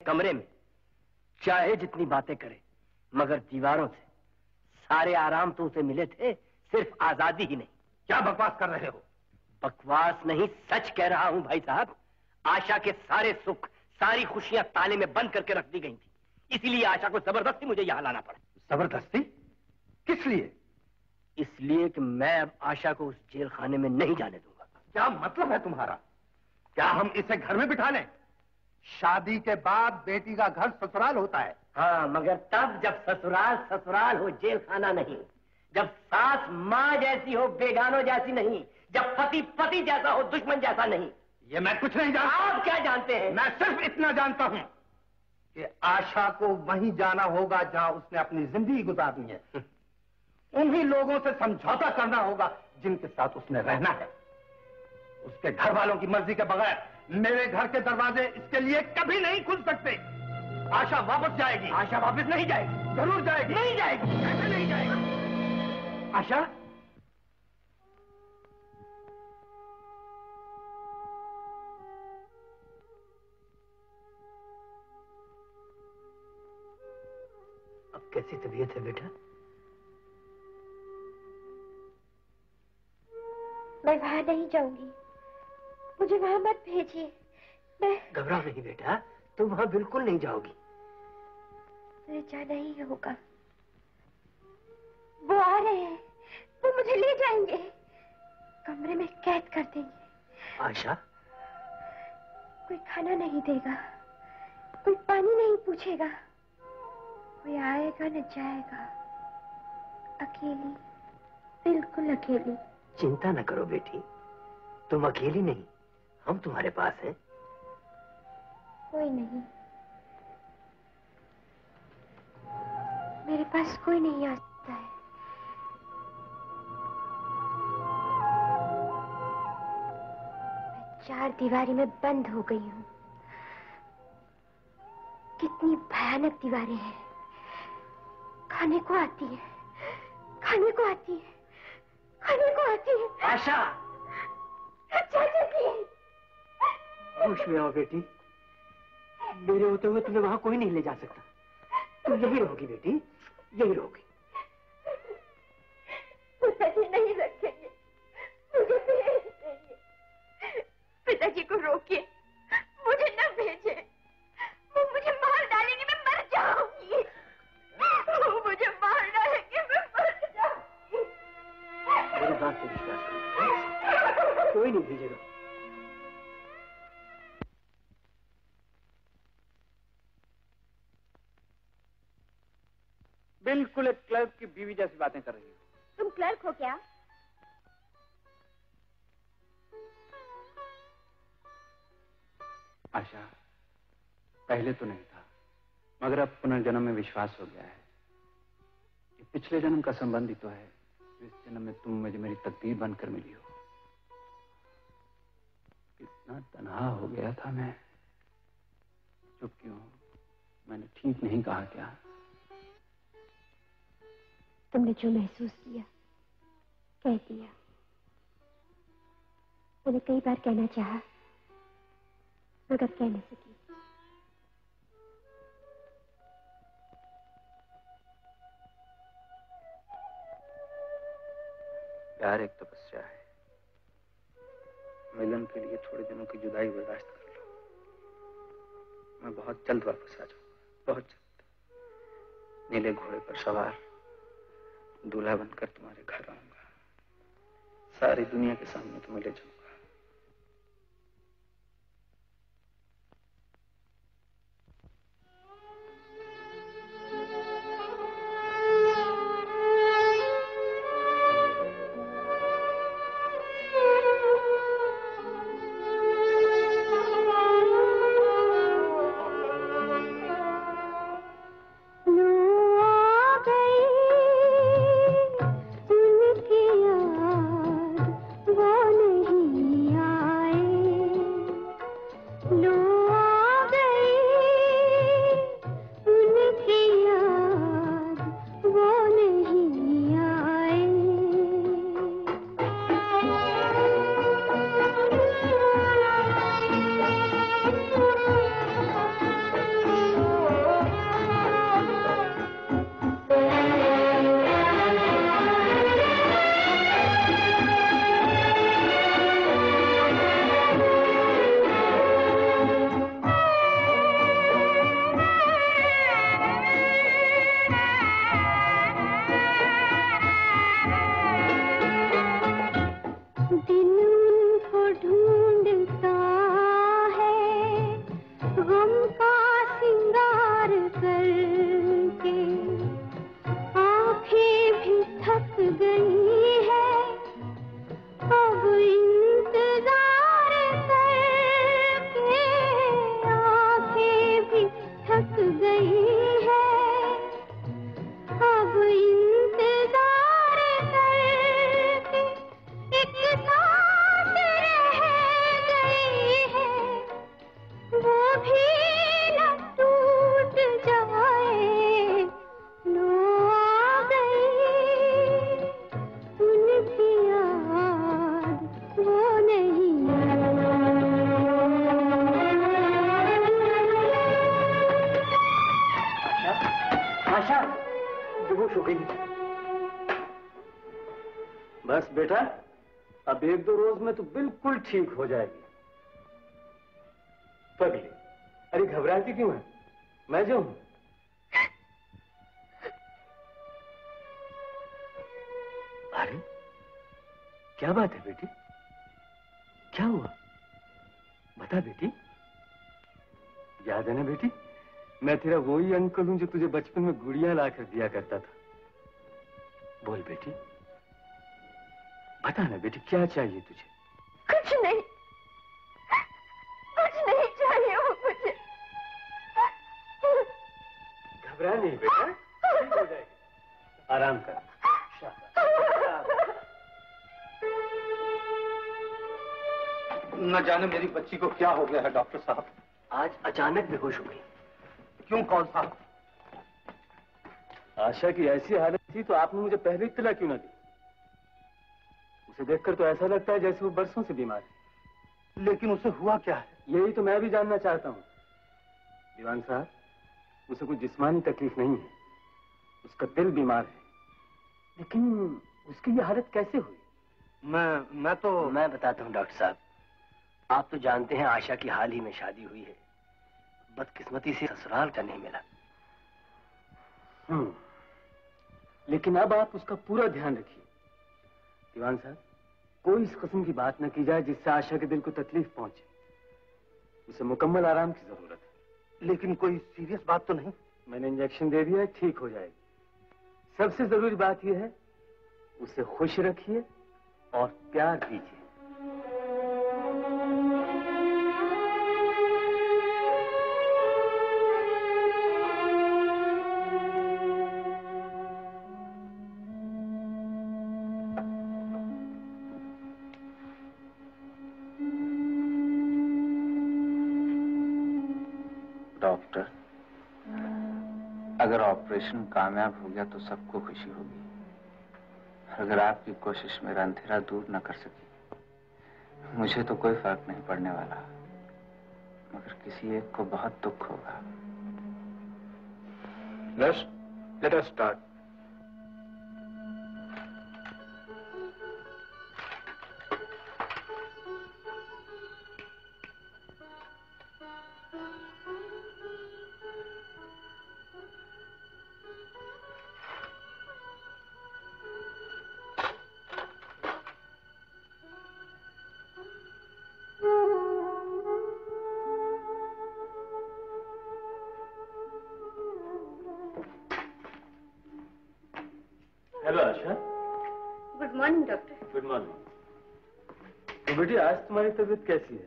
कमरे में चाहे जितनी बातें करे, मगर दीवारों से सारे आराम तो उसे मिले थे, सिर्फ आजादी ही नहीं। क्या बकवास कर रहे हो? बकवास नहीं, सच कह रहा हूं भाई साहब। आशा के सारे सुख, सारी खुशियां ताले में बंद करके रख दी गई थी, इसीलिए आशा को जबरदस्ती मुझे यहां लाना पड़ा। जबरदस्ती? किस लिए? इसलिए कि मैं अब आशा को उस जेल खाने में नहीं जाने दूंगा। क्या मतलब है तुम्हारा? क्या हम इसे घर में बिठा लें? शादी के बाद बेटी का घर ससुराल होता है। हाँ, मगर तब जब ससुराल ससुराल हो, जेल खाना नहीं। जब सास माँ जैसी हो, बेगानों जैसी नहीं। जब पति पति जैसा हो, दुश्मन जैसा नहीं। ये मैं कुछ नहीं जानता। आप क्या जानते हैं? मैं सिर्फ इतना जानता हूं कि आशा को वहीं जाना होगा जहां उसने अपनी जिंदगी गुजारनी है। उन्हीं लोगों से समझौता करना होगा जिनके साथ उसने रहना है। उसके घर वालों की मर्जी के बगैर मेरे घर के दरवाजे इसके लिए कभी नहीं खुल सकते। आशा वापस जाएगी। आशा वापस नहीं जाएगी। जरूर जाएगी। नहीं जाएगी। कैसे नहीं जाएगी? आशा, अब कैसी तबीयत है बेटा? मैं वहां नहीं जाऊंगी, मुझे वहां मत भेजिए। मैं घबराओ नहीं बेटा, तुम वहां बिल्कुल नहीं जाओगी। मुझे जाना ही होगा। वो आ रहे हैं, वो मुझे ले जाएंगे, कमरे में कैद कर देंगे। आशा, कोई खाना नहीं देगा, कोई पानी नहीं पूछेगा, कोई आएगा न जाएगा, अकेली, बिल्कुल अकेली। चिंता न करो बेटी, तुम अकेली नहीं, हम तुम्हारे पास हैं। कोई नहीं, मेरे पास कोई नहीं आ सकता है। मैं 4 दीवारी में बंद हो गई हूँ। कितनी भयानक दीवारें हैं। खाने को आती है, खाने को आती है, खाने को आती है। आशा, चाचा जी, होश में आओ बेटी। मेरे होते हुए तुम्हें वहां कोई नहीं ले जा सकता। तुम यही रहोगी बेटी, यही रहोगी। पिताजी नहीं रखेंगे, मुझे भेज देंगे। पिताजी को रोकिए, मुझे न भेजे। वो मुझे मार डालेंगे, मैं मर जाऊंगी। वो मुझे मार डालेंगे, मैं मर जाऊंगी। मेरी बात पे विश्वास करो, कोई नहीं भेजेगा। बिल्कुल एक क्लर्क की बीवी जैसी बातें कर रही हो। तुम क्लर्क हो क्या? आशा, पहले तो नहीं था, मगर अब पुनर्जन्म में विश्वास हो गया है। ये पिछले जन्म का संबंध ही तो है। इस जन्म में तुम मुझे मेरी तकदीर बनकर मिली हो। कितना तन्हा हो गया था मैं। चुप क्यों? मैंने ठीक नहीं कहा क्या? तुमने जो महसूस किया कह दिया। मैंने कई बार कहना चाहा, मगर कह नहीं सकी। प्यार एक तपस्या है। मिलन के लिए थोड़े दिनों की जुदाई बर्दाश्त कर लो। मैं बहुत जल्द वापस आ जाऊंगा, बहुत जल्द। नीले घोड़े पर सवार दूल्हा बनकर तुम्हारे घर आऊंगा। सारी दुनिया के सामने तुम्हें ले जाऊंगा। वो नहीं आशा बेहोश हो गई। बस बेटा, अब 1-2 रोज में तो बिल्कुल ठीक हो जाएगी। पगली, अरे घबराती क्यों है? मैं जो हूं। अरे क्या बात है बेटी? क्या हुआ? बता बेटी। याद है ना बेटी, मैं तेरा वही अंकल हूं जो तुझे बचपन में गुड़िया लाकर दिया करता था। बोल बेटी, बता ना बेटी, क्या चाहिए तुझे? कुछ नहीं चाहिए मुझे। घबरा नहीं बेटा, ठीक हो जाएगी। आराम कर। न जाने मेरी बच्ची को क्या हो गया है डॉक्टर साहब। आज अचानक बेहोश हो गई। क्यों कौन साहब? आशा की ऐसी हालत थी तो आपने मुझे पहले इत्तला क्यों ना दी? उसे देखकर तो ऐसा लगता है जैसे वो बरसों से बीमार है। लेकिन उसे हुआ क्या है? यही तो मैं भी जानना चाहता हूँ। दीवान साहब, उसे कोई जिस्मानी तकलीफ नहीं है, उसका दिल बीमार है। लेकिन उसकी ये हालत कैसे हुई? मैं बताता हूँ डॉक्टर साहब। आप तो जानते हैं आशा की हाल ही में शादी हुई है। बदकिस्मती से ससुराल का नहीं मिला। लेकिन अब आप उसका पूरा ध्यान रखिए। दीवान साहब, कोई इस किस्म की बात न की जाए जिससे आशा के दिल को तकलीफ पहुंचे। उसे मुकम्मल आराम की जरूरत है। लेकिन कोई सीरियस बात तो नहीं? मैंने इंजेक्शन दे दिया है, ठीक हो जाएगी। सबसे जरूरी बात यह है, उसे खुश रखिए और प्यार दीजिए। डॉक्टर, अगर ऑपरेशन कामयाब हो गया तो सबको खुशी होगी। अगर आपकी कोशिश मेरा अंधेरा दूर न कर सकी, मुझे तो कोई फर्क नहीं पड़ने वाला, मगर किसी एक को बहुत दुख होगा। Let us start. Hello Asha. Good morning doctor. Good morning. तो बेटी, आज तुम्हारी तबीयत कैसी है?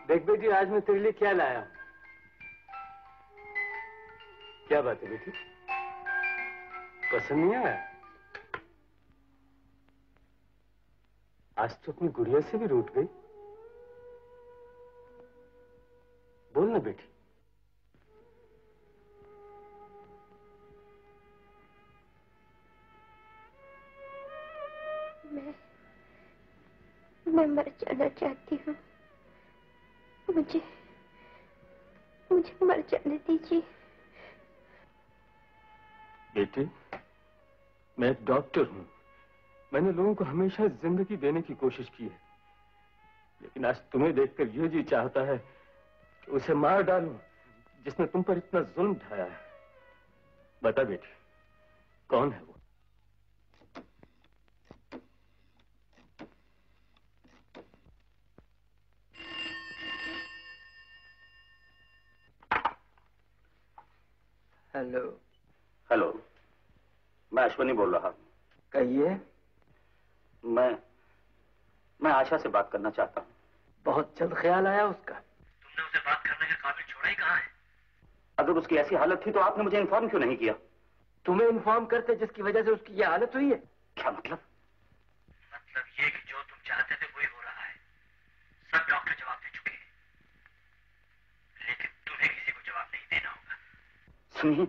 देख बेटी, आज मैं तेरे लिए क्या लाया हूं। क्या बात है बेटी, पसंद नहीं आया? आज तो अपनी गुड़िया से भी रूठ गई। बोल ना बेटी। मैं मर जाना चाहती हूँ। मुझे मर जाने दीजिए। बेटी, मैं एक डॉक्टर हूं। मैंने लोगों को हमेशा जिंदगी देने की कोशिश की है, लेकिन आज तुम्हें देखकर यह जी चाहता है कि उसे मार डालूं जिसने तुम पर इतना जुल्म ढाया है। बता बेटी, कौन है वो? हेलो। हेलो, मैं अश्वनी बोल रहा हूँ। कहिए। मैं आशा से बात करना चाहता हूँ। बहुत जल्द ख्याल आया उसका। तुमने उसे बात करने के काबिल छोड़ा ही कहाँ है? अगर उसकी ऐसी हालत थी तो आपने मुझे इन्फॉर्म क्यों नहीं किया? तुम्हें इन्फॉर्म करते जिसकी वजह से उसकी ये हालत हुई है। क्या मतलब? मतलब ये कि जो तुम चाहते थे वही हो रहा है। सब डॉक्टर जवाब दे चुके हैं, लेकिन तुम्हें किसी को जवाब नहीं देना होगा। सुनिए।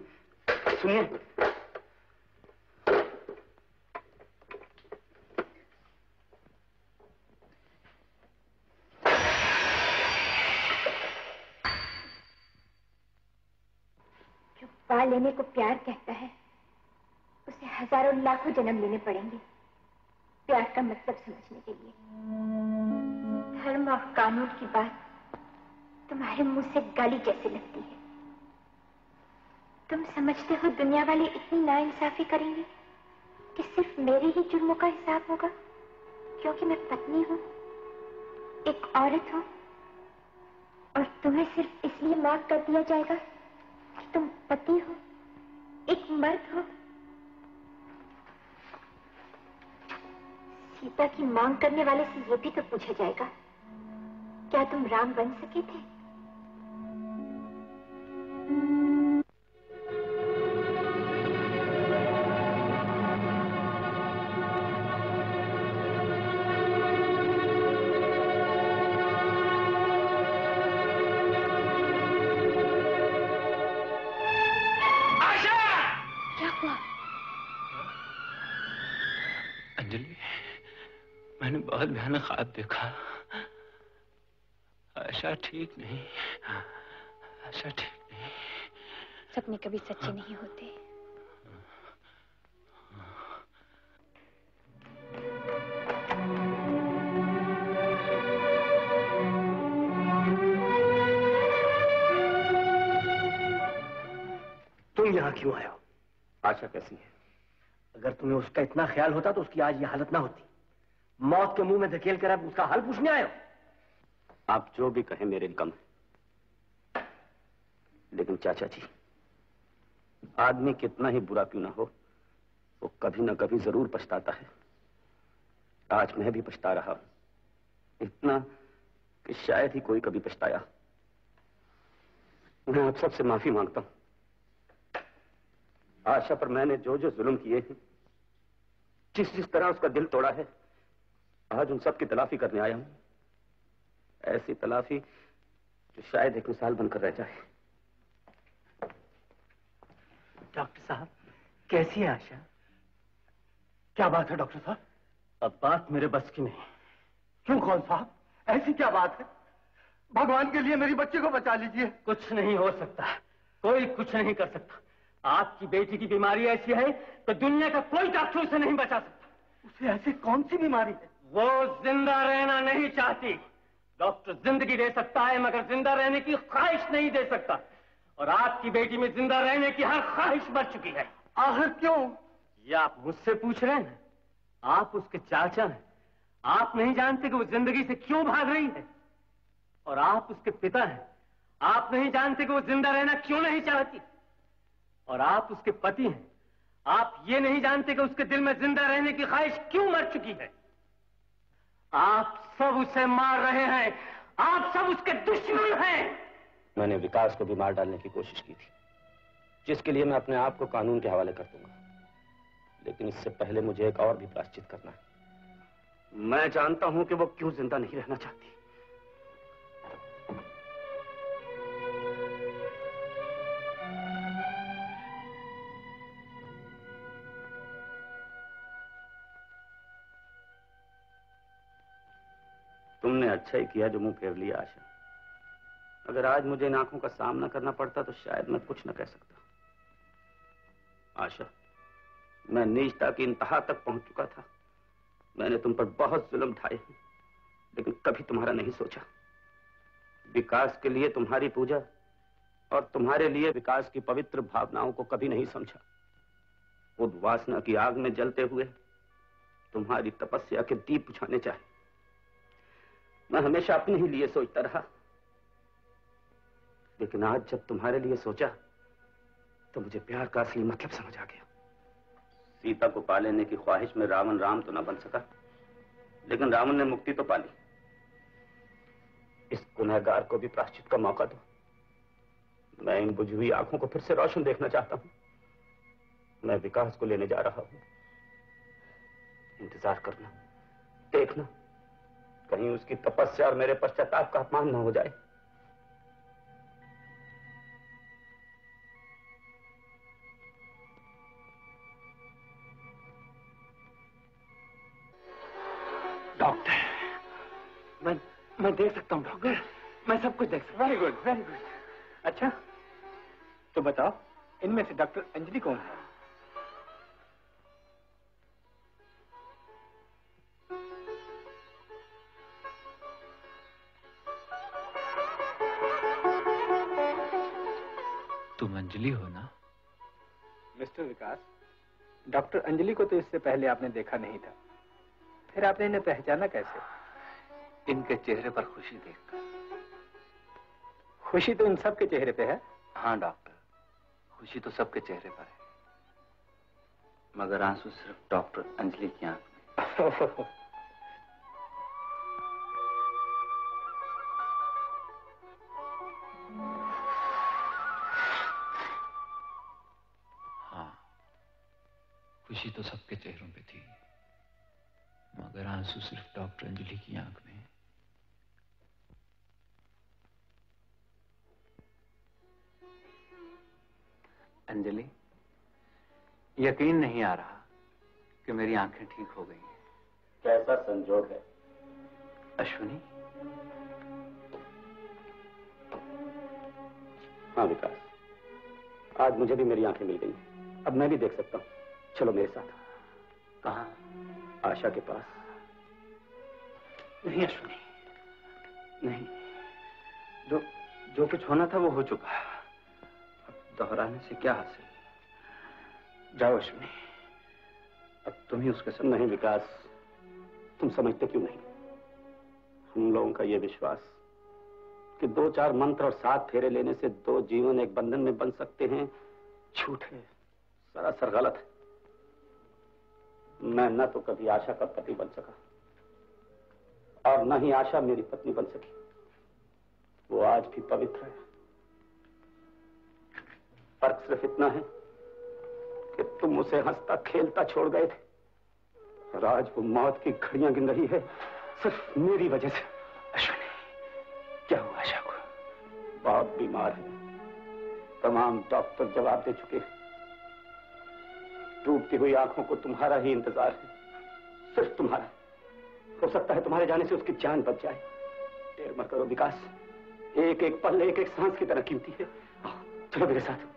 पा लेने को प्यार कहता है, उसे हजारों लाखों जन्म लेने पड़ेंगे प्यार का मतलब समझने के लिए। धर्म और कानून की बात तुम्हारे मुंह से गाली जैसे लगती है। तुम समझते हो दुनिया वाले इतनी नाइंसाफी करेंगे कि सिर्फ मेरे ही जुर्मों का हिसाब होगा क्योंकि मैं पत्नी हूं, एक औरत हूं, और तुम्हें सिर्फ इसलिए माफ कर दिया जाएगा कि तुम पति हो, एक मर्द हो। सीता की मांग करने वाले से यह भी तो पूछा जाएगा, क्या तुम राम बन सके थे? मैंने बहुत भयानक ख्वाब देखा। आशा ठीक नहीं, आशा ठीक नहीं। सपने कभी सच्चे नहीं होते। तुम यहाँ क्यों आए हो? आशा कैसी है? अगर तुम्हें उसका इतना ख्याल होता तो उसकी आज ये हालत ना होती। मौत के मुंह में धकेल कर आप उसका हाल पूछने आए हो? आप जो भी कहें मेरे कम है, लेकिन चाचा जी, आदमी कितना ही बुरा क्यों ना हो, वो कभी ना कभी जरूर पछताता है। आज मैं भी पछता रहा हूं, इतना कि शायद ही कोई कभी पछताया। मैं आप सबसे माफी मांगता हूं। आशा पर मैंने जो जो जुल्म किए हैं, जिस जिस तरह उसका दिल तोड़ा है, आज उन सब की तलाफी करने आया हूं। ऐसी तलाफी जो शायद एक मिसाल बनकर रह जाए। डॉक्टर साहब, कैसी है आशा? क्या बात है डॉक्टर साहब? अब बात मेरे बस की नहीं। क्यों कौन साहब, ऐसी क्या बात है? भगवान के लिए मेरी बच्ची को बचा लीजिए। कुछ नहीं हो सकता, कोई कुछ नहीं कर सकता। आपकी बेटी की बीमारी ऐसी है कि दुनिया का कोई डॉक्टर उसे नहीं बचा सकता। उसे ऐसी कौन सी बीमारी है? वो जिंदा रहना नहीं चाहती। डॉक्टर जिंदगी दे सकता है मगर जिंदा रहने की ख्वाहिश नहीं दे सकता, और आपकी बेटी में जिंदा रहने की हर ख्वाहिश मर चुकी है। आखिर क्यों? ये आप मुझसे पूछ रहे हैं? आप उसके चाचा हैं। आप नहीं जानते कि वो जिंदगी से क्यों भाग रही है? और आप उसके पिता हैं। आप नहीं जानते कि वो जिंदा रहना क्यों नहीं चाहती? और आप उसके पति हैं। आप ये नहीं जानते कि उसके दिल में जिंदा रहने की ख्वाहिश क्यों मर चुकी है? आप सब उसे मार रहे हैं। आप सब उसके दुश्मन हैं। मैंने विकास को भी मार डालने की कोशिश की थी, जिसके लिए मैं अपने आप को कानून के हवाले कर दूंगा। लेकिन इससे पहले मुझे एक और भी प्रायश्चित करना है। मैं जानता हूं कि वो क्यों जिंदा नहीं रहना चाहती। तुमने अच्छा ही किया जो मुंह फेर लिया आशा। अगर आज मुझे इन आंखों का सामना करना पड़ता तो शायद मैं कुछ न कह सकता। आशा, मैं नीचता की इंतहा तक पहुंच चुका था। मैंने तुम पर बहुत जुल्म ढाए हैं, लेकिन कभी तुम्हारा नहीं सोचा। विकास के लिए तुम्हारी पूजा और तुम्हारे लिए विकास की पवित्र भावनाओं को कभी नहीं समझा। उद्वासना की आग में जलते हुए तुम्हारी तपस्या के दीप बुझाने चाहे। मैं हमेशा अपने ही लिए सोचता रहा, लेकिन आज जब तुम्हारे लिए सोचा तो मुझे प्यार का असली मतलब समझ आ गया। सीता को पा लेने की ख्वाहिश में रावण राम तो न बन सका, लेकिन रावण ने मुक्ति तो पा ली। इस गुनहगार को भी प्रायश्चित का मौका दो। मैं इन बुझी हुई आंखों को फिर से रोशन देखना चाहता हूं। मैं विकास को लेने जा रहा हूं। इंतजार करना, देखना, कहीं उसकी तपस्या और मेरे पश्चाताप का अपमान न हो जाए। डॉक्टर, मैं देख सकता हूँ डॉक्टर, मैं सब कुछ देख सकता हूँ। Very good, very good. अच्छा तो बताओ, इनमें से डॉक्टर अंजलि कौन है? तुम अंजलि हो ना? मिस्टर विकास, डॉक्टर अंजलि को तो इससे पहले आपने देखा नहीं था, फिर आपने इन्हें पहचाना कैसे? इनके चेहरे पर खुशी देखकर। खुशी तो इन सबके चेहरे पे है। हाँ डॉक्टर, खुशी तो सबके चेहरे पर है, मगर आंसू सिर्फ डॉक्टर अंजलि की आंख में। हाँ, खुशी तो सबके चेहरों पे थी, मगर आंसू सिर्फ डॉक्टर अंजलि की आंख में। अंजलि, यकीन नहीं आ रहा कि मेरी आंखें ठीक हो गई हैं। कैसा संजोग है। अश्विनी? हाँ विकास, आज मुझे भी मेरी आंखें मिल गई, अब मैं भी देख सकता हूँ। चलो मेरे साथ। कहाँ? आशा के पास। नहीं अश्विनी, नहीं, जो कुछ होना था वो हो चुका, अब दोहराने से क्या हासिल। जाओ अश्विनी, अब तुम ही उसके साथ। नहीं विकास, तुम समझते क्यों नहीं? हम लोगों का ये विश्वास कि 2-4 मंत्र और 7 फेरे लेने से 2 जीवन एक बंधन में बन सकते हैं, झूठ है, सरासर गलत है। मैं न तो कभी आशा का पति बन सका और न ही आशा मेरी पत्नी बन सकी। वो आज भी पवित्र है। फर्क सिर्फ इतना है कि तुम उसे हंसता खेलता छोड़ गए थे और आज वो मौत की घड़ियां गिन रही है सिर्फ मेरी वजह से। अश्विनी, क्या हुआ आशा को? बहुत बीमार है, तमाम डॉक्टर जवाब दे चुके हैं। डूबती हुई आंखों को तुम्हारा ही इंतजार है, सिर्फ तुम्हारा। हो सकता है तुम्हारे जाने से उसकी जान बच जाए। देर मत करो विकास, एक एक पल एक एक सांस की तरह कीमती है। चलो मेरे साथ।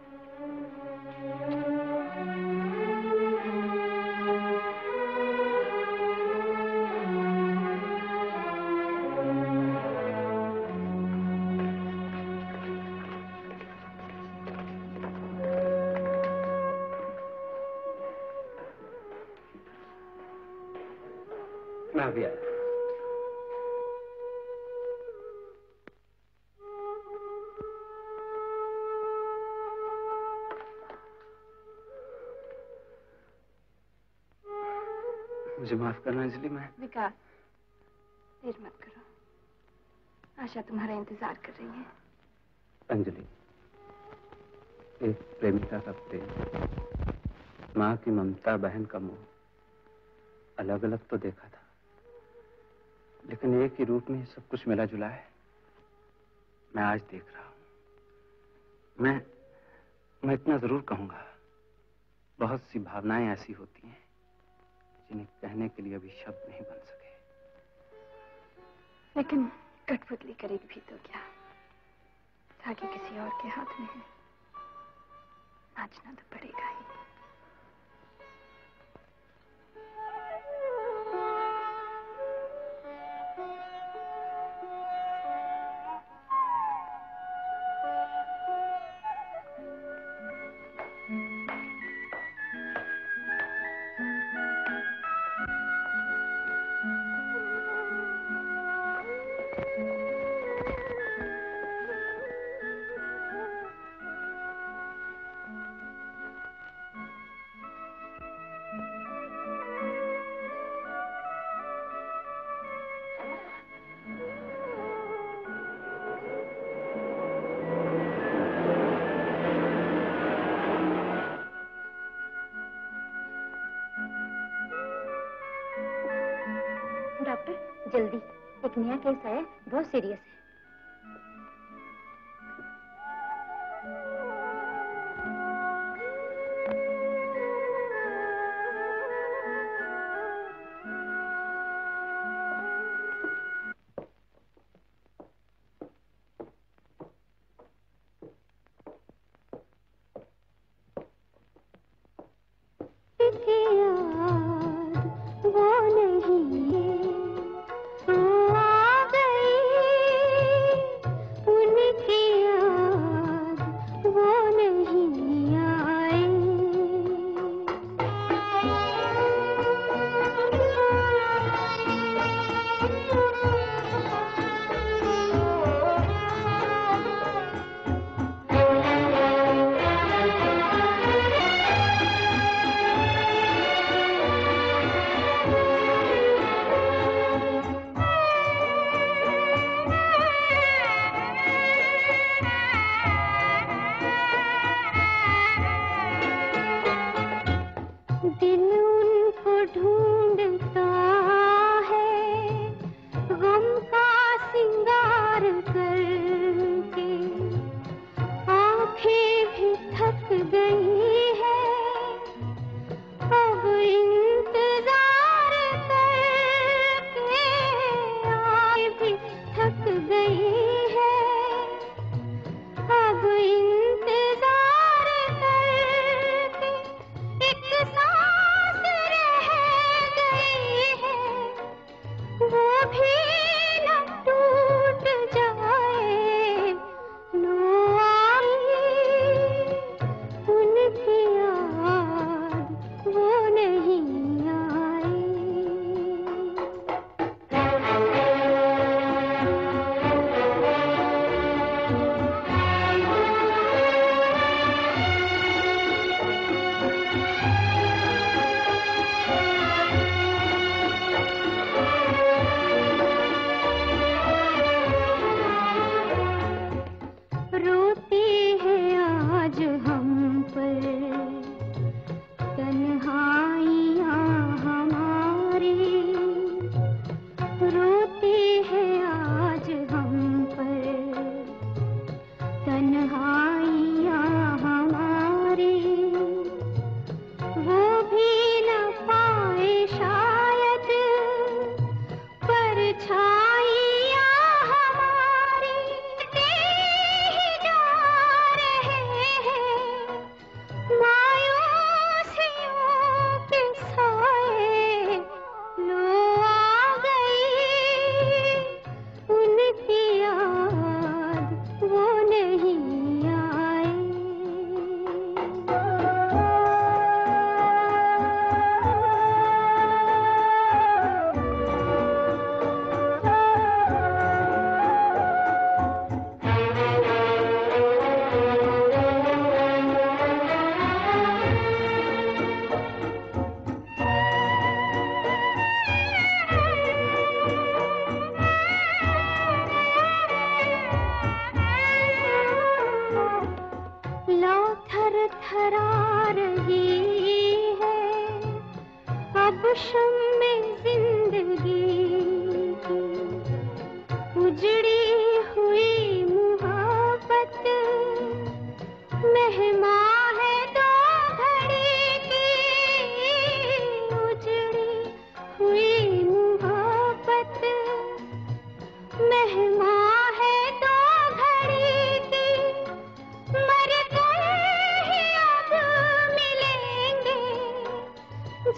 मैं अभी आया। मुझे माफ करना अंजलि, मैं। विकास, देर मत करो, आशा तुम्हारा इंतजार कर रही है। अंजलि, एक प्रेमिका का प्रेम, माँ की ममता, बहन का मोह, अलग अलग तो देखा था, लेकिन एक ही रूप में सब कुछ मिला जुला है। मैं आज देख रहा हूं। मैं इतना जरूर कहूंगा, बहुत सी भावनाएं ऐसी होती हैं जिन्हें कहने के लिए अभी शब्द नहीं बन सके। लेकिन कठपुतली करेगी भी तो क्या, धागे किसी और के हाथ में है, नाचना तो पड़ेगा ही। डॉक्टर जल्दी, एक नया केस आया, बहुत सीरियस है।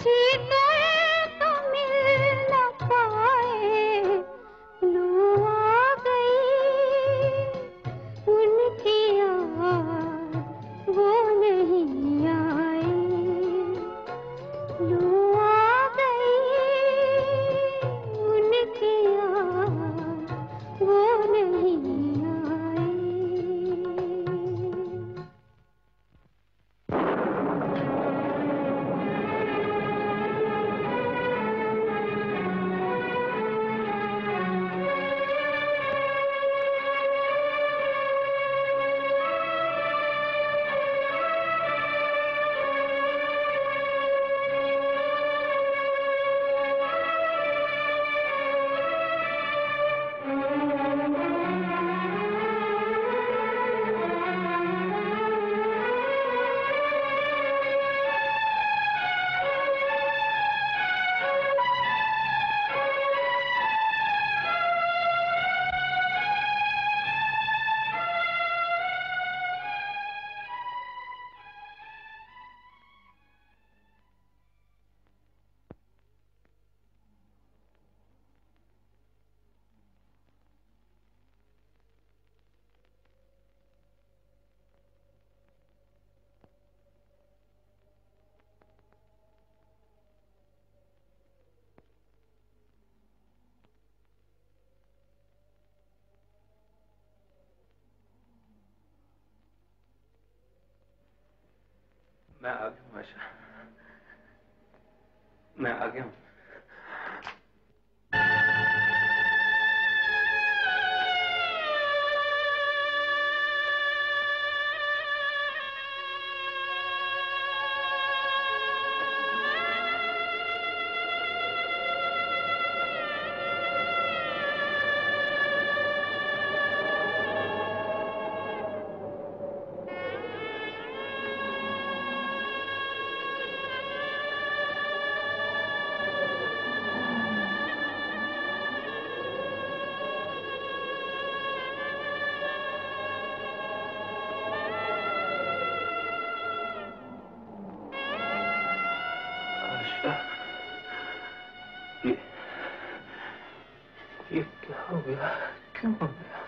जी मैं आ गया हूँ आशा, मैं आ गया हूँ। ये क्या हो गया? क्यों हो गया?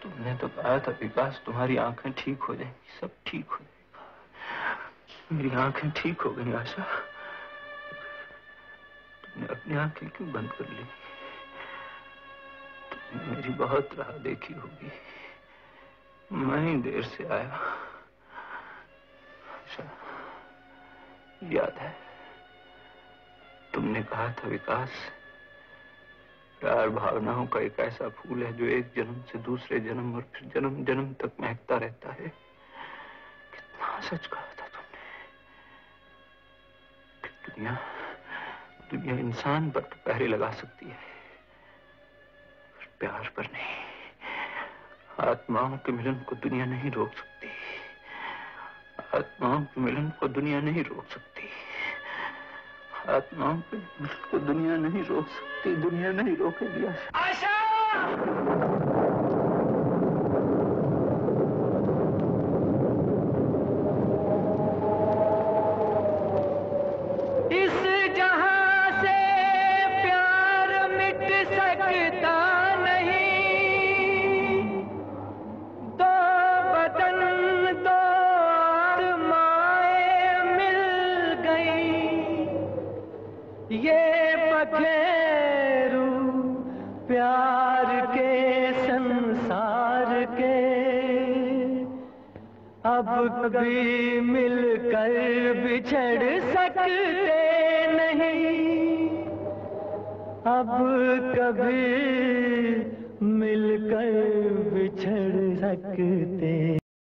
तुमने तो कहा था विकास तुम्हारी आंखें ठीक हो जाएंगी, सब ठीक हो जाएगा। मेरी आंखें ठीक हो गई आशा। तुमने अपनी आंखें क्यों बंद कर ली? तुमने मेरी बहुत राह देखी होगी, मैं ही देर से आया। आशा, याद है तुमने कहा था विकास, प्यार भावनाओं का एक ऐसा फूल है जो एक जन्म से दूसरे जन्म और फिर जन्म जन्म तक महकता रहता है। कितना सच कहा था तुमने। दुनिया इंसान पर तो पहरे लगा सकती है, पर प्यार पर नहीं। आत्माओं के मिलन को दुनिया नहीं रोक सकती। आत्माओं के मिलन को दुनिया नहीं रोक सकती। आत्माओं के मिलन को दुनिया नहीं रोक सकती। दुनिया नहीं रोकेगी आशा। ये पखेरू प्यार के संसार के अब कभी मिलकर बिछड़ सकते नहीं। अब कभी मिलकर बिछड़ सकते